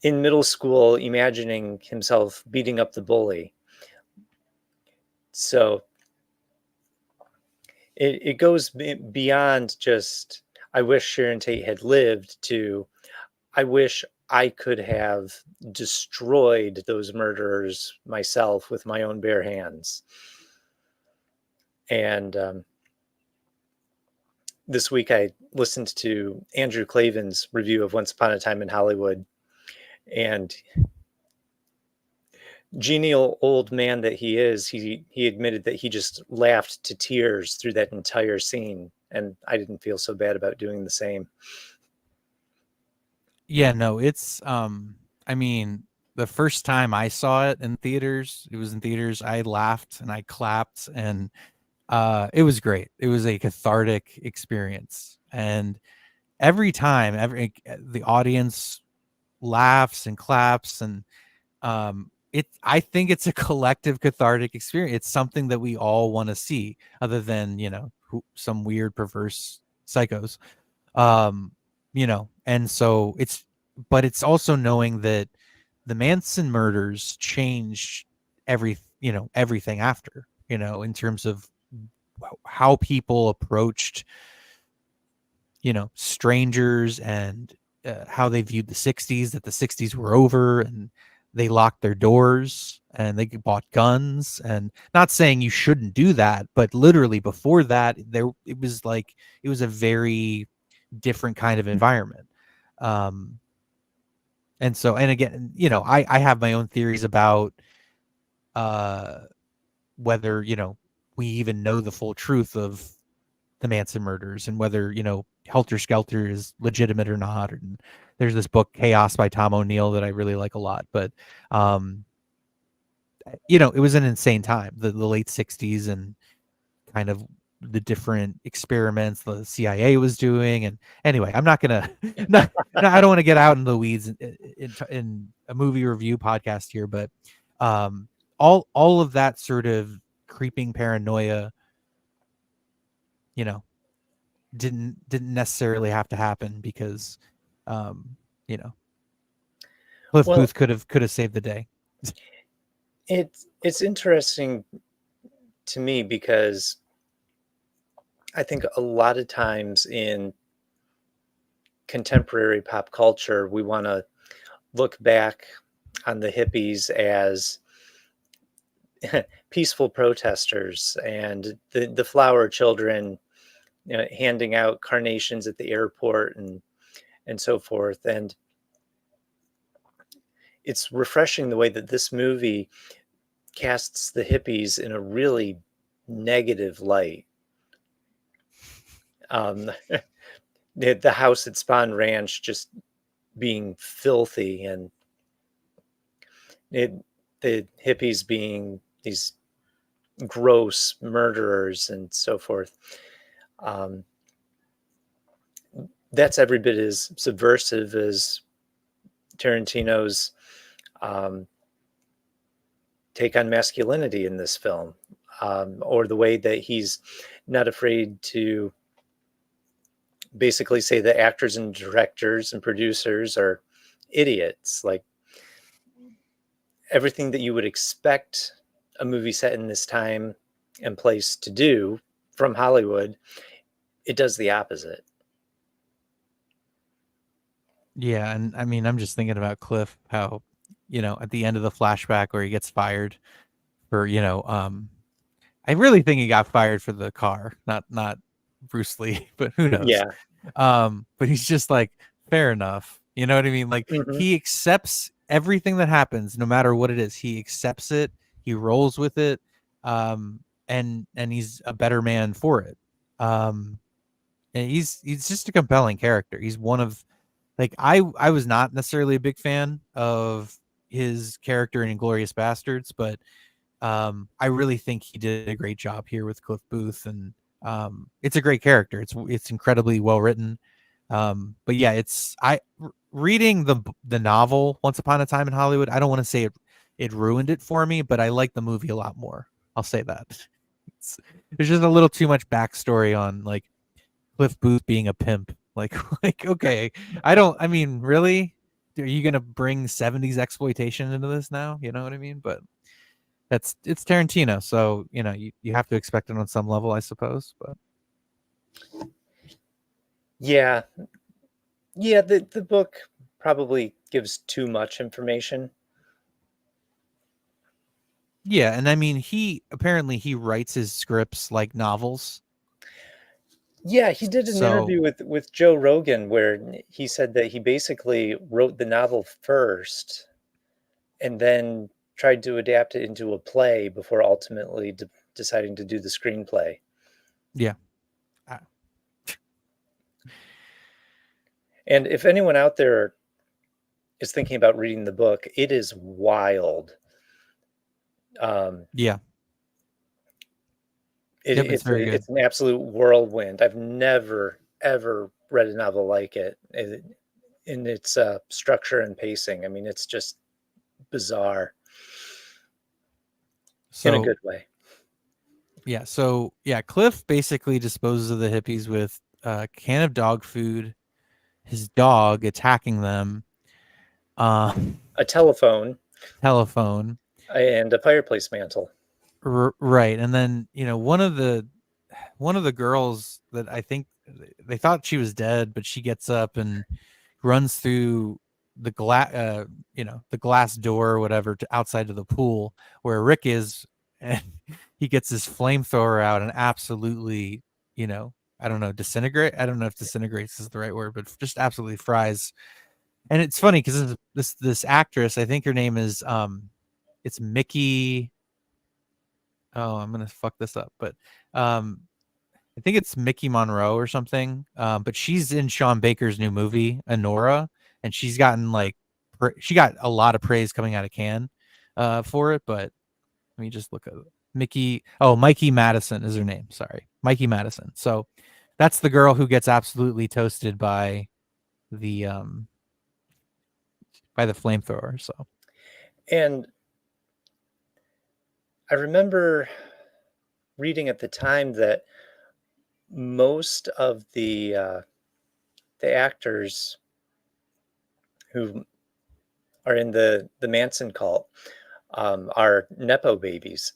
in middle school, imagining himself beating up the bully. So it goes beyond just, I wish Sharon Tate had lived, to, I wish I could have destroyed those murderers myself with my own bare hands. And this week I listened to Andrew Klavan's review of Once Upon a Time in Hollywood, and genial old man that he is, he admitted that he just laughed to tears through that entire scene, and I didn't feel so bad about doing the same. Yeah, no, it's I mean, the first time I saw it in theaters, it was in theaters, I laughed and I clapped, and it was great. It was a cathartic experience. And every time the audience laughs and claps, and it I think it's a collective cathartic experience. It's something that we all want to see, other than, some weird perverse psychos. um and so it's also knowing that the Manson murders changed everything after, in terms of how people approached, strangers, and how they viewed the 60s, that the 60s were over, and they locked their doors and they bought guns. And not saying you shouldn't do that, but literally before that, it was a very different kind of environment. Um, and again, I have my own theories about uh, whether, we even know the full truth of the Manson murders, and whether, Helter Skelter is legitimate or not. And there's this book, Chaos by Tom O'Neill, that I really like a lot. But, um, it was an insane time, the late 60s, and kind of the different experiments the CIA was doing. And anyway, I'm not gonna, no, I don't want to get out in the weeds in a movie review podcast here, but um, all of that sort of creeping paranoia, you know, didn't necessarily have to happen, because, um, you know, Cliff Well, Booth could have saved the day. it's interesting to me because I think a lot of times in contemporary pop culture, we want to look back on the hippies as peaceful protesters, and the flower children, handing out carnations at the airport, and so forth. And it's refreshing the way that this movie casts the hippies in a really negative light. Um, the house at Spahn Ranch just being filthy, and the hippies being these gross murderers and so forth. Um, that's every bit as subversive as Tarantino's um, take on masculinity in this film, or the way that he's not afraid to basically say that actors and directors and producers are idiots. Like, everything that you would expect a movie set in this time and place to do from Hollywood, it does the opposite. Yeah, and I mean, I'm just thinking about Cliff, how, at the end of the flashback where he gets fired for, I really think he got fired for the car, not Bruce Lee, but who knows? Yeah. But he's just like, fair enough. You know what I mean? Like, Hmm. he accepts everything that happens, no matter what it is. He accepts it. He rolls with it. And he's a better man for it. Um, and he's just a compelling character. He's one of, like, I was not necessarily a big fan of his character in Inglourious Bastards, but I really think he did a great job here with Cliff Booth. And it's a great character. It's incredibly well written. But yeah, reading the novel Once Upon a Time in Hollywood, I don't want to say it ruined it for me, but I like the movie a lot more. I'll say that. It's, there's just a little too much backstory on like Cliff Booth being a pimp. Like like okay, I don't. I mean, really, are you gonna bring '70s exploitation into this now? You know what I mean? But it's Tarantino, so you have to expect it on some level, I suppose. But Yeah, yeah. The book probably gives too much information. yeah, and I mean, he apparently he writes his scripts like novels. Yeah, he did an So interview with Joe Rogan where he said that he basically wrote the novel first and then tried to adapt it into a play before ultimately deciding to do the screenplay. yeah, uh, And if anyone out there is thinking about reading the book, it is wild. Um, yeah, it, yep, it's it's very good. it's an absolute whirlwind. I've never ever read a novel like it in its structure and pacing. I mean, it's just bizarre in a So good way. yeah, Cliff basically disposes of the hippies with a can of dog food, his dog attacking them, uh, A telephone telephone, and a fireplace mantle. right, and then one of the girls that I think they thought she was dead, but she gets up and runs through the glass, the glass door or whatever to outside of the pool where Rick is, and he gets his flamethrower out and absolutely, I don't know, disintegrate. I don't know if disintegrates is the right word, but just absolutely fries. And it's funny because this actress, I think her name is it's Mickey. Oh, I'm gonna fuck this up, but um, I think it's Mickey Monroe or something. But she's in Sean Baker's new movie, Honora, and she's gotten like she got a lot of praise coming out of Cannes for it. But let me just look at it. Mickey. Oh, Mikey Madison is her name. Sorry, Mikey Madison. So that's the girl who gets absolutely toasted the um by the flamethrower. So And I remember reading at the time that most of the actors who are in the Manson cult are nepo babies.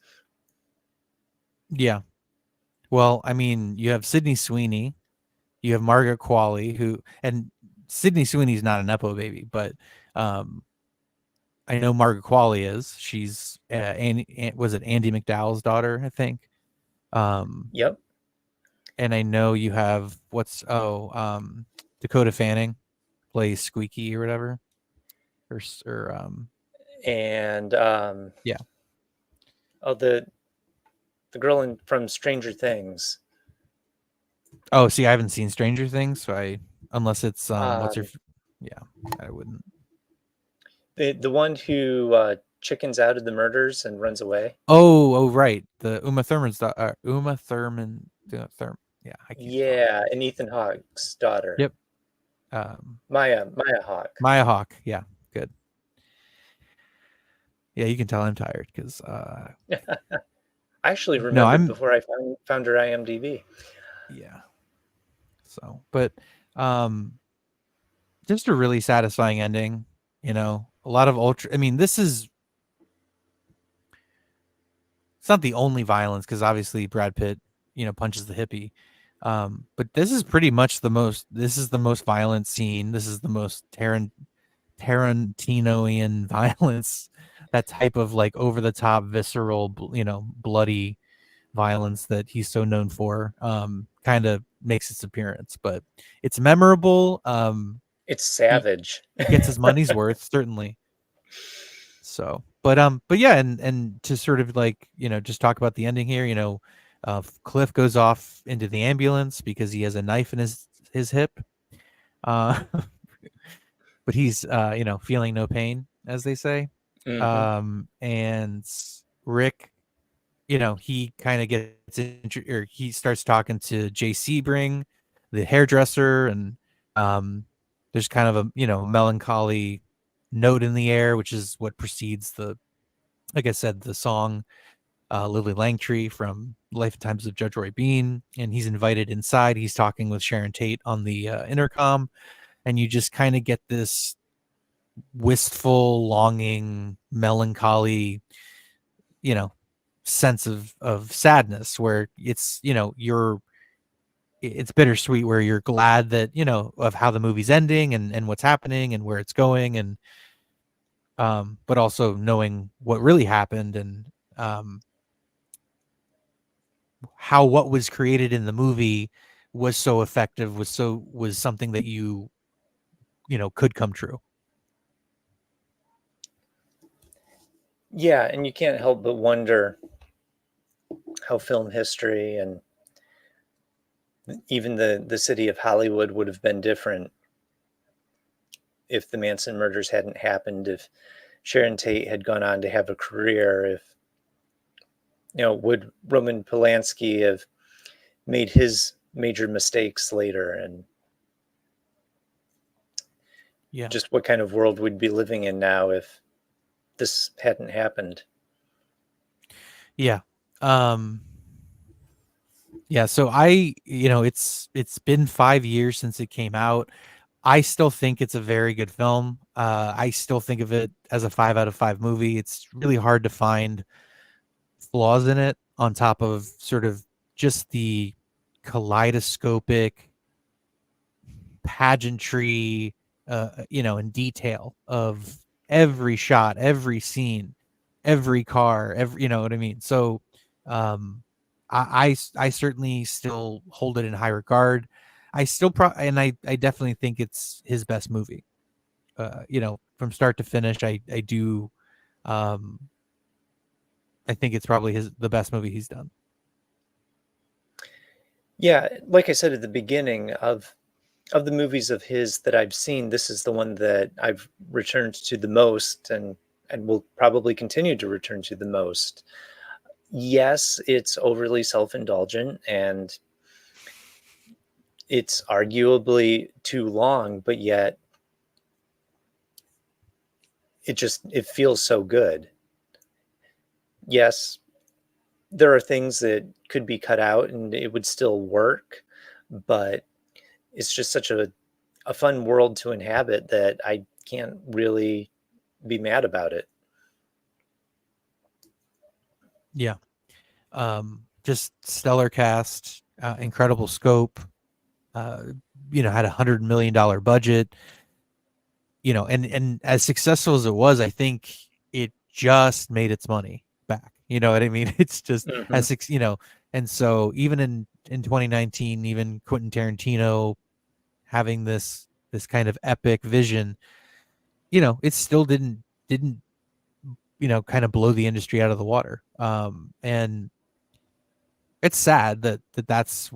yeah. Well, I mean, you have Sydney Sweeney, you have Margaret Qualley, and Sydney Sweeney's not a nepo baby, but um, I know Margaret Qualley is. She's was it Andy McDowell's daughter, I think. Um, Yep. and I know you have Dakota Fanning plays Squeaky or whatever, or And yeah. oh, the girl from Stranger Things. Oh, see, I haven't seen Stranger Things, so I unless it's Um, yeah, I wouldn't. the one who chickens out of the murders and runs away. Oh, right, the Uma Thurman's Uma Thurman, yeah, I can't talk. Yeah, and Ethan Hawke's daughter, Yep. Um, Maya Hawke. Maya Hawke. Yeah, good. Yeah, you can tell I'm tired because I actually no, remembered I'm before I found her IMDb. yeah. So, but um, just a really satisfying ending. A lot of ultra. I mean, it's not the only violence because obviously Brad Pitt, punches the hippie. But this is pretty much the most. This is the most violent scene. This is the most Tarantinoian violence. That type of like over the top, visceral, bloody violence that he's so known for kind of makes its appearance, but it's memorable. It's he savage. he gets his money's worth, certainly. So but yeah, and to sort of like just talk about the ending here. Cliff goes off into the ambulance because he has a knife in his hip, uh but he's feeling no pain, as they say. Hmm. And Rick, he kind of or he starts talking to J.C. Bring, the hairdresser, and um, There's kind of a, melancholy note in the air, which is what precedes the, like I said, the song Lily Langtry from Life and Times of Judge Roy Bean, and he's invited inside. He's talking with Sharon Tate on the intercom, and you just kind of get this wistful, longing, melancholy, you know, sense of sadness where it's, it's bittersweet where you're glad that, of how the movie's ending and what's happening and where it's going, and but also knowing what really happened, and um how what was created in the movie was so effective, was something that could come true. Yeah, and you can't help but wonder how film history and even the city of Hollywood would have been different if the Manson murders hadn't happened, if Sharon Tate had gone on to have a career, if, would Roman Polanski have made his major mistakes later, and Yeah. just what kind of world we'd be living in now if this hadn't happened. Yeah. Um yeah, so it's been 5 years since it came out. I still think it's a very good film. I still think of it as a 5 out of 5 movie. It's really hard to find flaws in it on top of sort of just the kaleidoscopic pageantry, in detail of every shot, every scene, every car, you know what I mean? So, I certainly still hold it in high regard. I still and I definitely think it's his best movie. From start to finish, I do, um, I think it's probably the best movie he's done. Yeah, like I said at the beginning, of the movies of his that I've seen, this is the one that I've returned to the most, and will probably continue to return to the most. Yes, it's overly self-indulgent and it's arguably too long, but yet it feels so good. Yes, there are things that could be cut out and it would still work, but it's just such a fun world to inhabit that I can't really be mad about it. Yeah. Just stellar cast, incredible scope, uh, had $100 million budget, and as successful as it was, I think it just made its money back. You know what I mean? It's just Hmm. and so even in 2019, even Quentin Tarantino having this kind of epic vision, it still didn't kind of blow the industry out of the water. And it's sad that's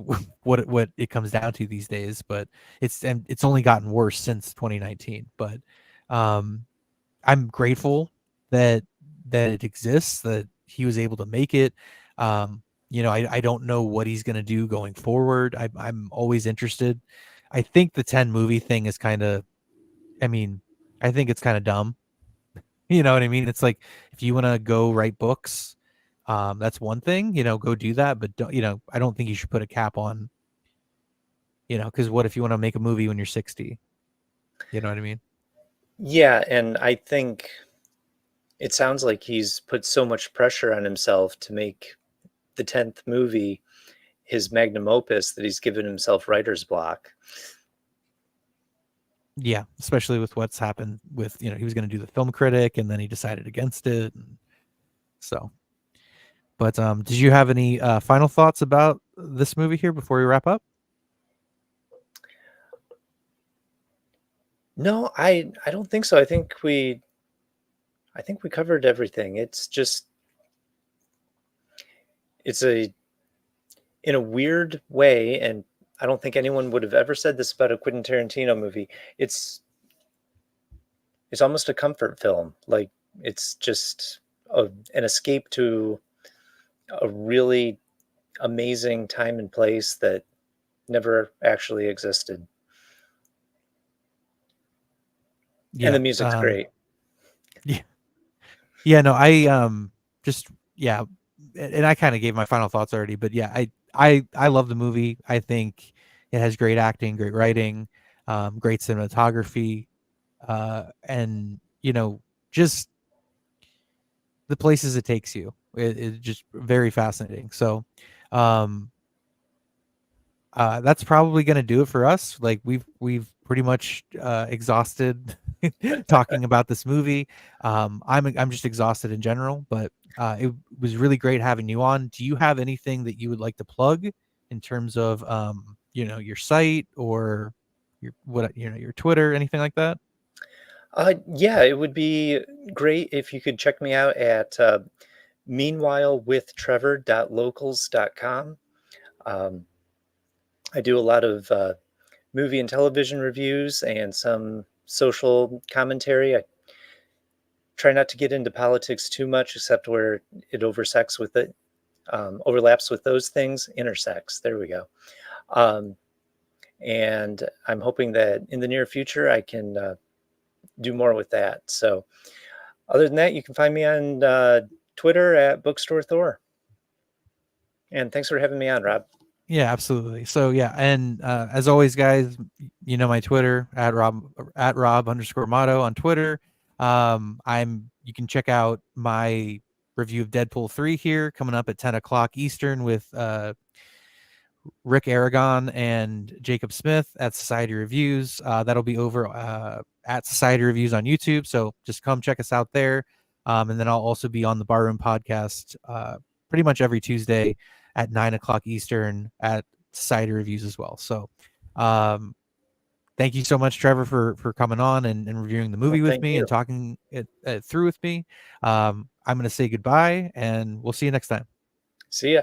what it comes down to these days, but it's only gotten worse since 2019. But um I'm grateful that it exists, that he was able to make it. I don't know what he's going to do going forward. I'm always interested. I think the 10 movie thing is kind of, I mean, I think it's kind of dumb. You know what I mean? It's like, if you want to go write books, that's one thing, go do that. But don't, I don't think you should put a cap on, because what if you want to make a movie when you're 60? You know what I mean? Yeah, and I think it sounds like he's put so much pressure on himself to make the 10th movie his magnum opus that he's given himself writer's block. Yeah, especially with what's happened with, he was going to do the film critic and then he decided against it. And so, but did you have any final thoughts about this movie here before we wrap up? No, I don't think so. I think we covered everything. It's a in a weird way, and I don't think anyone would have ever said this about a Quentin Tarantino movie. It's it's almost a comfort film. Like, it's just an escape to a really amazing time and place that never actually existed. And Yeah. the music's great. Yeah. Yeah, no, just yeah, and I kind of gave my final thoughts already, but yeah, I love the movie. I think it has great acting, great writing, great cinematography, and just the places it takes you. It's just very fascinating. So, um, that's probably going to do it for us. Like we've pretty much exhausted talking about this movie. I'm just exhausted in general, but it was really great having you on. Do you have anything that you would like to plug in terms of your site or your Twitter, anything like that? Yeah, it would be great if you could check me out at meanwhilewithtrevor.locals.com. Um, I do a lot of movie and television reviews and some social commentary. I try not to get into politics too much, except where it overlaps with those things. Intersects. There we go. Um, and I'm hoping that in the near future I can do more with that. So, other than that, you can find me on Twitter at Bookstore Thor. And thanks for having me on, Rob. Yeah, absolutely. So yeah, and as always, guys, my Twitter at Rob underscore motto on Twitter. You can check out my review of Deadpool 3 here coming up at 10 o'clock Eastern with Rick Aragon and Jacob Smith at Society Reviews. That'll be over at Society Reviews on YouTube. So just come check us out there. And then I'll also be on the Barroom podcast pretty much every Tuesday at 9 o'clock Eastern at Society Reviews as well. So thank you so much, Trevor, for coming on and reviewing the Well, movie with thank me and you. talking it through with me. I'm going to say goodbye, and we'll see you next time. See ya.